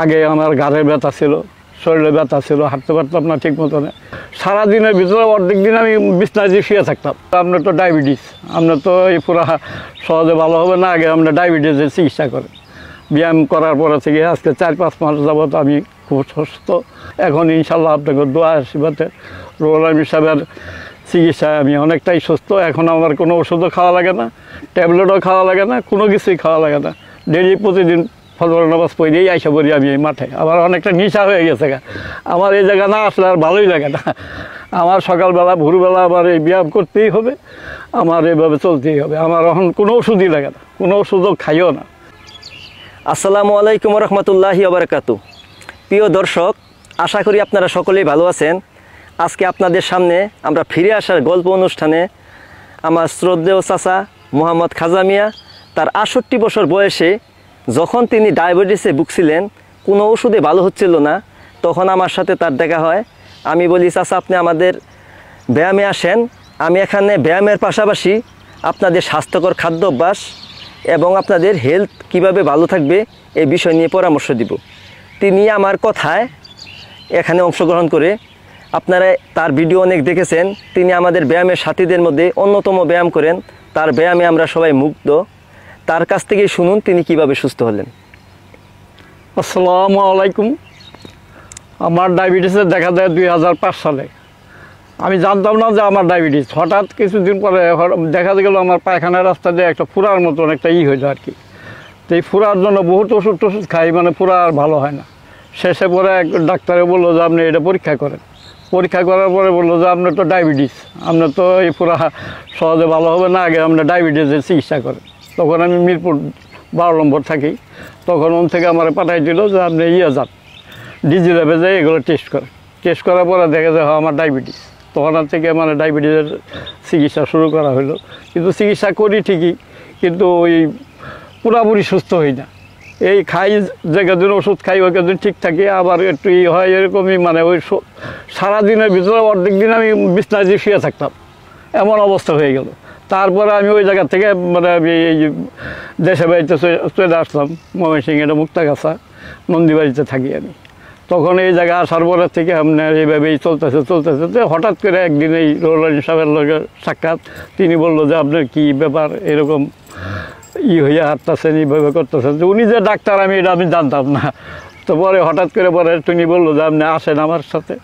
আগে আমার ঘাড়ের ব্যথা ছিল, শরীরে ব্যথা ছিল, হাঁটতে পারতাম না ঠিক মতনে। সারাদিনের ভিতরে অর্ধেক দিন আমি বিছনায় যে শুয়ে থাকতাম। আপনার তো ডায়াবেটিস, আপনার তো এই পুরা সহজে ভালো হবে না, আগে আমরা ডায়াবেটিসের চিকিৎসা করি। ব্যায়াম করার পরে থেকে আজকে 4-5 মাস যাবত আমি খুব সুস্থ। এখন ইনশাল্লাহ আপনাকে দোয়া আশীর্বাদে রুহুল আমিন সাহেবের চিকিৎসায় আমি অনেকটাই সুস্থ। এখন আমার কোনো ওষুধও খাওয়া লাগে না, ট্যাবলেটও খাওয়া লাগে না, কোনো কিছুই খাওয়া লাগে না। ডেইলি প্রতিদিন ফজর নামাজ পড়েই আইসা পড়ি আমি এই মাঠে। আমার অনেকটা নেশা হয়ে গেছে, আমার এই জায়গা না আসলে আর ভালোই লাগে না। আমার সকালবেলা ভোরবেলা আমার এই ব্যায়াম করতেই হবে, আমার এভাবে চলতেই হবে। আমার এখন কোনো ওষুধই লাগে না, কোনো ওষুধও খাইও না। আসসালামু আলাইকুম রহমতুল্লাহি ওবারাকাতু। প্রিয় দর্শক, আশা করি আপনারা সকলেই ভালো আছেন। আজকে আপনাদের সামনে আমরা ফিরে আসার গল্প অনুষ্ঠানে আমার শ্রদ্ধেয় চাচা মোহাম্মদ খাজা মিয়া তার ৬৮ বছর বয়সে যখন তিনি ডায়াবেটিসে ভুগছিলেন, কোনো ওষুধে ভালো হচ্ছিল না, তখন আমার সাথে তার দেখা হয়। আমি বলি, চাচা আপনি আমাদের ব্যায়ামে আসেন, আমি এখানে ব্যায়ামের পাশাপাশি আপনাদের স্বাস্থ্যকর খাদ্য অভ্যাস এবং আপনাদের হেলথ কিভাবে ভালো থাকবে এই বিষয় নিয়ে পরামর্শ দিব। তিনি আমার কথায় এখানে অংশগ্রহণ করে, আপনারা তার ভিডিও অনেক দেখেছেন, তিনি আমাদের ব্যায়ামের সাথীদের মধ্যে অন্যতম ব্যায়াম করেন। তার ব্যায়ামে আমরা সবাই মুগ্ধ। তার কাছ থেকেই শুনুন তিনি কিভাবে সুস্থ হলেন। আসসালামু আলাইকুম। আমার ডায়াবেটিসের দেখা দেয় 2005 সালে। আমি জানতাম না যে আমার ডায়াবেটিস। হঠাৎ কিছুদিন পরে দেখা গেল আমার পায়খানার রাস্তা দিয়ে একটা ফুরার মতন একটা হইলো আর কি। তো এই ফুরার জন্য বহুত ওষুধ টষুধ খাই, মানে ফুরা আর ভালো হয় না। শেষে পরে এক ডাক্তারে বললো যে আপনি এটা পরীক্ষা করেন। পরীক্ষা করার পরে বললো যে আপনার তো ডায়াবেটিস, আপনার তো এই ফুরা সহজে ভালো হবে না, আগে আমরা ডায়াবেটিসের চিকিৎসা করেন। তখন আমি মিরপুর 12 নম্বর থাকি। তখন ওন থেকে আমার পাঠাই দিল যে আপনি যান ডিজি ল্যাবে যাই এগুলো টেস্ট করেন। টেস্ট করার পরে দেখা যায় আমার ডায়াবেটিস। তখন থেকে মানে ডায়াবেটিসের চিকিৎসা শুরু করা হলো। কিন্তু চিকিৎসা করি ঠিকই, কিন্তু ওই পুরোপুরি সুস্থ হই না। এই খাই যে কদিন ওষুধ খাই ওই কদিন ঠিক থাকে, আবার একটু হয় এরকমই, মানে ওই সারাদিনের ভিতরে অর্ধেক দিন আমি বিছনায় যে শুয়ে থাকতাম, এমন অবস্থা হয়ে গেল। তারপরে আমি ওই জায়গা থেকে মানে আমি এই দেশে বাড়িতে চলে আসলাম, ময়মনসিংহ, এটা মুক্তাগাছা নন্দীবাড়িতে থাকি আমি। তখন এই জায়গায় আসার পরের থেকে আপনার এইভাবেই চলতেছে। হঠাৎ করে একদিন এই রুহুল আমিন সাহেবের লগে সাক্ষাৎ। তিনি বললো যে আপনার কী ব্যাপার, এরকম হয়ে হাঁটতেছেন, এইভাবে করতেছেন। উনি যে ডাক্তার আমি এটা আমি জানতাম না। তো পরে হঠাৎ করে পরে তিনি বললো যে আপনি আসেন আমার সাথে,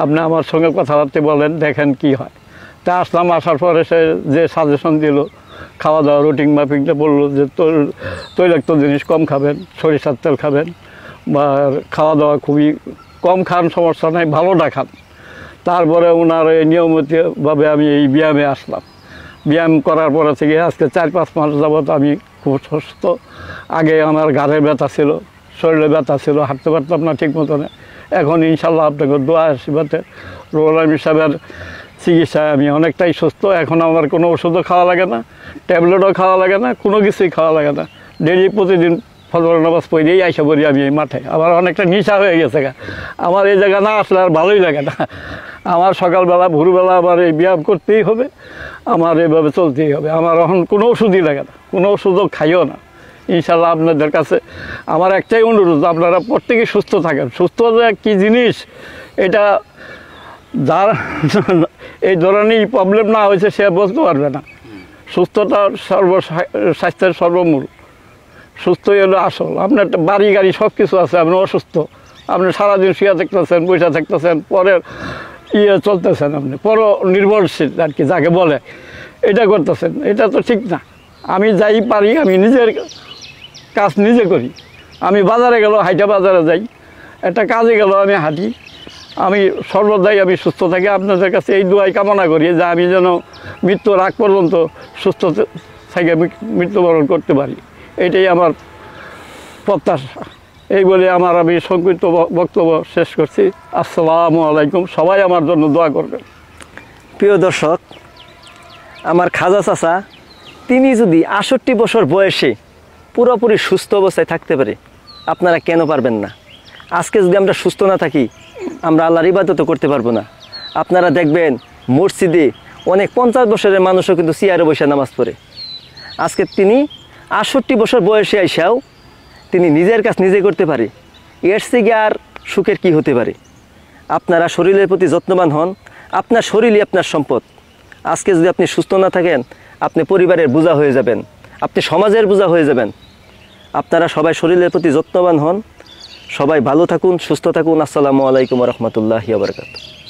আপনি আমার সঙ্গে কথাবার্তা বলেন, দেখেন কি হয়। তা আসলাম। আসার পরে সে যে সাজেশন দিল, খাওয়া দাওয়া রুটিন মাফিকটা বললো যে তৈলাক্ত জিনিস কম খাবেন, সরিষার তেল খাবেন, বা খাওয়া দাওয়া খুবই কম খান, সমস্যা নাই, ভালোটা খান। তারপরে ওনার এই নিয়মিতভাবে আমি এই ব্যায়ামে আসলাম। ব্যায়াম করার পরে থেকে আজকে 4-5 মাস যাবত আমি খুব সুস্থ। আগে আমার ঘাড়ের ব্যথা ছিল, শরীরে ব্যথা ছিল, হাঁটতে পারতাম না ঠিক মতনে। এখন ইনশাল্লাহ আপনাকে দোয়া আশীর্বাদে রুহুল আমিন সাহেবের চিকিৎসায় আমি অনেকটাই সুস্থ। এখন আমার কোনো ওষুধও খাওয়া লাগে না, ট্যাবলেটও খাওয়া লাগে না, কোনো কিছুই খাওয়া লাগে না। ডেইলি প্রতিদিন ফজর নামাজ পড়েই আইসা পড়ি আমি এই মাঠে। আমার অনেকটা নেশা হয়ে গেছে, আমার এই জায়গা না আসলে আর ভালোই লাগে না। আমার সকালবেলা ভোরবেলা আমার এই ব্যায়াম করতেই হবে, আমার এভাবে চলতেই হবে। আমার এখন কোনো ওষুধই লাগে না, কোনো ওষুধও খাইও না। ইনশাল্লাহ আপনাদের কাছে আমার একটাই অনুরোধ, আপনারা প্রত্যেকেই সুস্থ থাকেন। সুস্থ যে কী জিনিস, এটা যার এই ধরনের প্রবলেম না হয়েছে সে বুঝতে পারবে না। সুস্থতা স্বাস্থ্যের সর্বমূল। সুস্থই হলো আসল। আপনার বাড়ি গাড়ি সব কিছু আছে, আপনি অসুস্থ, আপনি সারাদিন শুয়ে থাকতেছেন, বসে থাকতেছেন, পরের চলতেছেন, আপনি পর নির্ভরশীল আর কি যাকে বলে, এটা করতেছেন। এটা তো ঠিক না। আমি যাই পারি আমি নিজের কাজ নিজে করি। আমি বাজারে গেলেও হাইটা বাজারে যাই, একটা কাজে গেলেও আমি হাঁটি। আমি সর্বদাই আমি সুস্থ থাকি। আপনাদের কাছে এই দোয়াই কামনা করি যে আমি যেন মৃত্যুর আগ পর্যন্ত সুস্থ থেকে মৃত্যুবরণ করতে পারি, এটাই আমার প্রত্যাশা। এই বলে আমি সংক্ষিপ্ত বক্তব্য শেষ করছি। আসসালামু আলাইকুম। সবাই আমার জন্য দোয়া করবেন। প্রিয় দর্শক, আমার খাজা চাচা তিনি যদি ৬৮ বছর বয়সে পুরোপুরি সুস্থ অবস্থায় থাকতে পারে, আপনারা কেন পারবেন না? আজকে যদি আমরা সুস্থ না থাকি, আমরা আল্লাহর ইবাদত করতে পারবো না। আপনারা দেখবেন মসজিদে অনেক 50 বছরের মানুষও কিন্তু চেয়ারে বসে নামাজ পড়ে। আজকে তিনি ৬৮ বছর বয়সে আইসাও তিনি নিজের কাজ নিজে করতে পারে, এর থেকে আর সুখের কি হতে পারে। আপনারা শরীরের প্রতি যত্নবান হন। আপনার শরীরই আপনার সম্পদ। আজকে যদি আপনি সুস্থ না থাকেন, আপনি পরিবারের বোঝা হয়ে যাবেন, আপনি সমাজের বোঝা হয়ে যাবেন। আপনারা সবাই শরীরের প্রতি যত্নবান হন। সবাই ভালো থাকুন, সুস্থ থাকুন। আসসালামু আলাইকুম ওয়া রাহমাতুল্লাহি ওয়া বারাকাতুহু।